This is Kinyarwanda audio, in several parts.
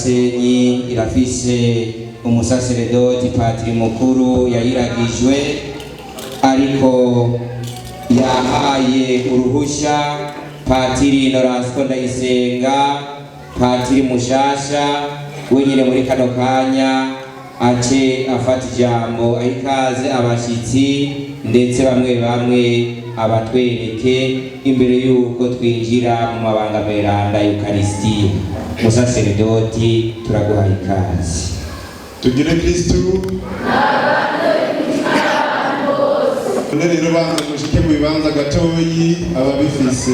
Gasenyi irafise umusaseredoti patiri mukuru yayiragijwe, ariko yahaye uruhusha patiri Norasko Ndayisenga, patiri mushasha wenyine muri kano kanya ace afata ijambo ayikaze abashitsi ndetse bamwe bamwe abatwereke imbere yuko twinjira mu mabanga meranda Eucharistia. Musaseredoti turaguhaye ikaze. Tugire Kristu. None rero banza mushike mu bibanza gatoyi ababifise.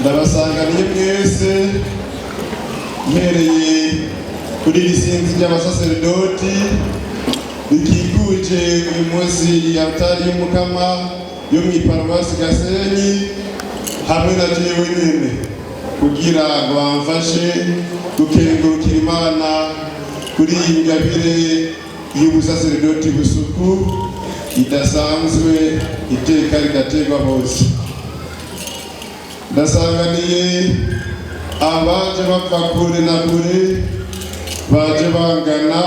Ndabasanganiye mwese mpereye kuri lisinzi ry'abasaseredoti bikikuje uyu munsi y'altari y'umukama yo mw'iparuwasi Gasenyi hamwe na jewe nyene kugira ngo bamfashe gukengurukira Imana kuri iyi ngabire y'ubusaseredoti busuku idasanzwe iteka ridategwa bose. Ndasanganiye abaje bapfa kure na kure baje bangana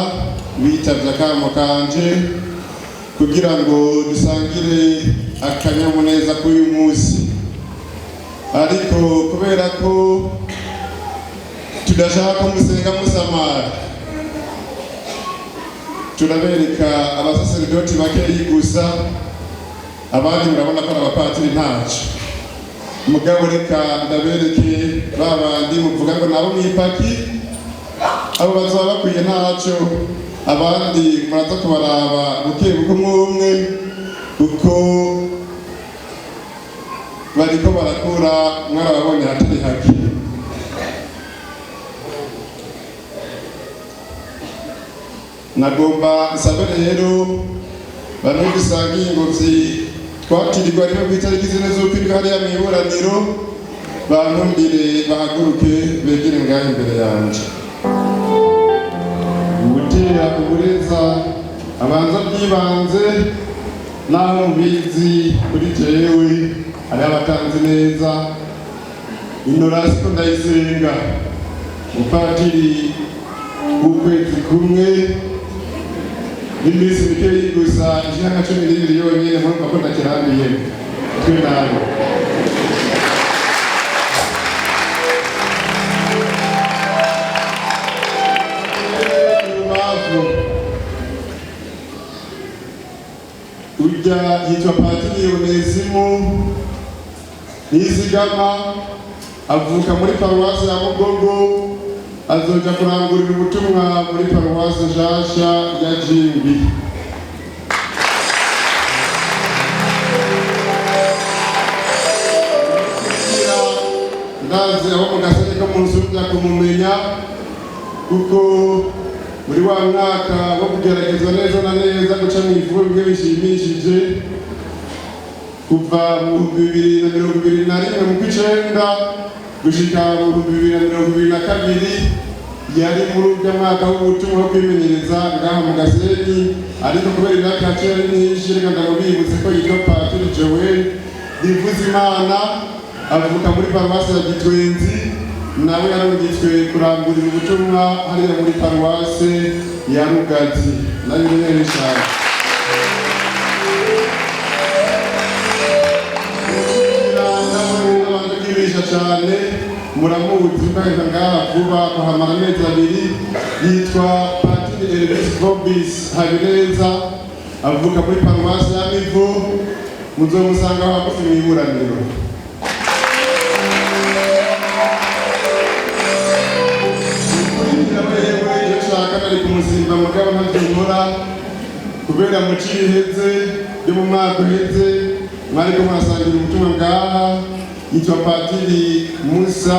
bitavye akamo kanje kugira ngo dusangire akanyamuneza k'uyu munsi, ariko kubera ko tudashaka musenga musamara turabereka abasaseredoti bakeyi gusa, abandi murabona ko abapatiri ntaco. Mugabo reka ndabereke babandi muvuga ngo nabo mwipaki, abo bazaba bakwiye ntaco, abandi muraza kubaraba buke buke umwe uko bariko barakura mwarababonye hatari hake. Nagomba nsabe rero bamwe dusangiye ingobyi twatirirwa rero kw'itariki zine z'ukwindwi hariya mw'iburaniro bankundire bahaguruke begere ngaho imbere yanje. Gutera ubureza abanza byibanze naho mbizi kuri jewe hari abatanze neza. Norasko Ndayisenga umupatiri w'ukwezi kumwe n'iminsi mikeyi gusa ijana na 12 yonyine murumva ko ndakirambiye twe nawe. Ujya yitwa Patiri Onesimo Nizigama, avuka muri paruwasi ya Mugogo, azoja kurangurira ubutumwa muri paruwasi nshasha ya Jimbi. Ndazi aho mu Gasenyi ko munsubya kumumenya kuko muri wa mwaka wo kugeragezwa neza na neza guca mw'ivurwe bishimishije kuva mu 2021 mu kw'icenda gushika mu 2022 yari muri ujya mwaka w'ubutumwa wo kwimenyereza ngaha mu Gasenyi, ariko kubera imyaka yari myinshi reka ndabibutse ko yitwa Patiri Joel Ndivuzimana, avuka muri paruwasi ya Gitwenzi, nawe yarungitswe kurangurira ubutumwa hariya muri paruwasi ya Rugazi nayo nyene cyane. Cyane muramuzi kandi ngaha vuba kuhamara amezi abiri, yitwa Patiri Elvis Bobis Habineza, avuka muri paruwasi ya Mivu, muzomusanga hagufi mw'iburaniro. Ari kumusimba mugabo ntavyumura kubera mu ciheze yo mu mwaka uheze mwariko murasangira ubutumwa ngaha. Yitwa Patiri Musa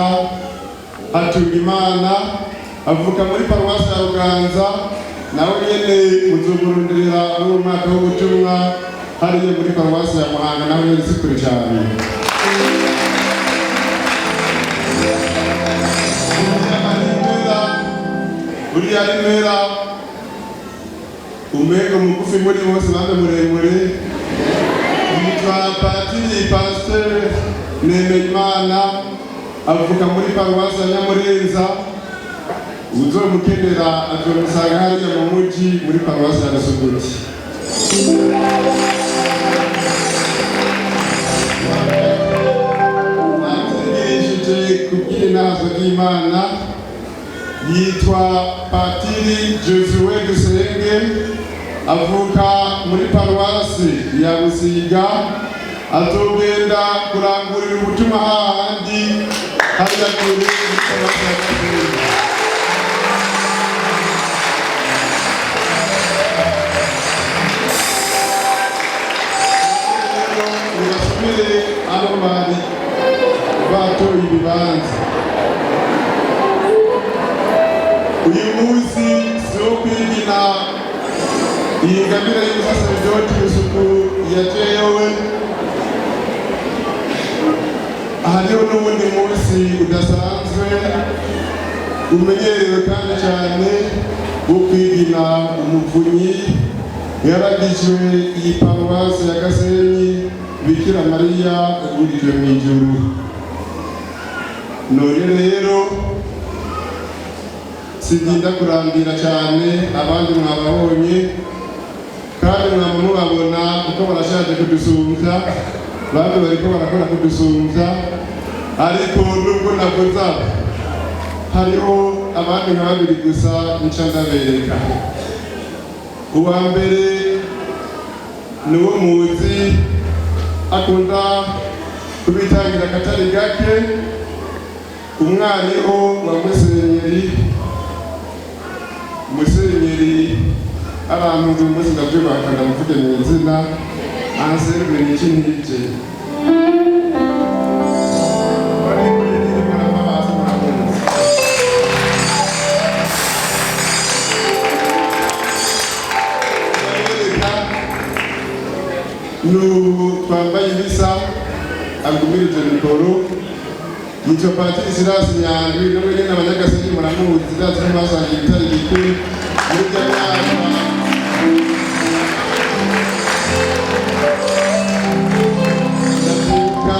Hatungimana, avuka muri paruwasi ya Ruganza, nawe nyene muzogurundirira uwo mwaka w'ubutumwa hariya muri paruwasi ya Muhanga, nawe nyene sikure cyane. Uriya rimera umego mugufi muri bose bambe muremure, yitwa Patiri Pasteur Nemeyimana, avuka muri paruwasi ya Nyamurenza. Uzomukenera azomusanga hariya mu muji muri paruwasi ya Gasoguti. Kubw'intazo y'Imana yitwa Patiri Josue Dusenge, avuka muri paruwasi ya Busiga. Azogenda kurangurira ubutumwa hahandi hariya kure muri paruwasi ya Gasoguti. Birasubire abo bari batoye ibibanza. Uyu munsi si wo kwigina iyi ngabire y'ubusaserdoti isuku yatewe. Hariho n'ubundi munsi udasanzwe umenyerewe kandi cyane wo kwigina umuvunyi yaragijwe iyi paruwasi ya Gasenyi Bikira Mariya agurijwe mu ijuru. None rero siginda kurambira cyane, abandi mwababonye kandi mwamubabona uko barashaje kudusumbya, bandi bariko barakora kudusumbya, ariko nubwo navuza hariho abandi nka babiri gusa nica ndabereka. Uwa mbere niwo muzi akunda kubitangira akatari gake, umwariho wa Musenyeri abantu bose ndabyubaka ndamuvuge mu izina anserwe n'iki n'iki. N'ubu twambaye ibisa agumirije mikoro yitwa Patiri Silas Nyandwi, n'umwe nyine Abanyagasenyi muramuzi, Silas n'abasangiye ibitari bike muri bya myaka. Ndavuga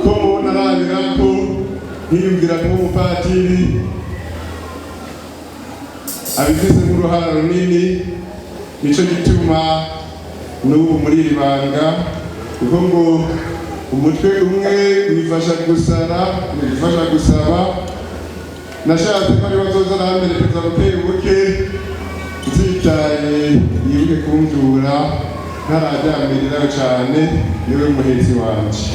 ko narabira ko nkiyumvira nk'umupatiri abigize nk'uruhara runini, nico gituma n'ubu muri iri banga, kuko ngo umutwe umwe wifasha gusaba. Nashatse ko ari bazoza aramperekeza buke buke, nzitaye yibuke kumvura ntarajyamirirayo cyane, niwe muhetsi wanje.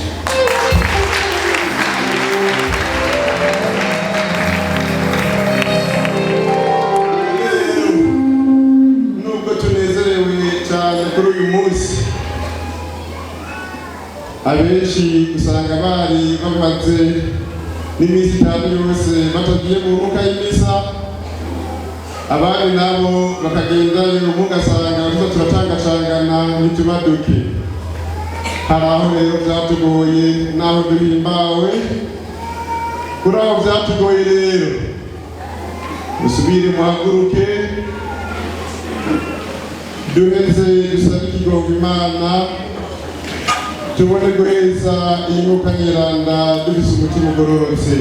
Nubwo tunezerewe cyane kuri uyu munsi, abenshi usanga bari bamaze n'iminsi 5 yose batagiye mu mwuka y'imisa, abandi nabo bakagenda mugasanga turatangacangana ntitubaduke. Hari aho rero byatugoye n'aho duhimbawe. Kuri aho byatugoye rero musubire muhaguruke duheze dusabe ikigongo Imana, tubone guheza iyi mwuka nyeranda dufise umutima ugororotse.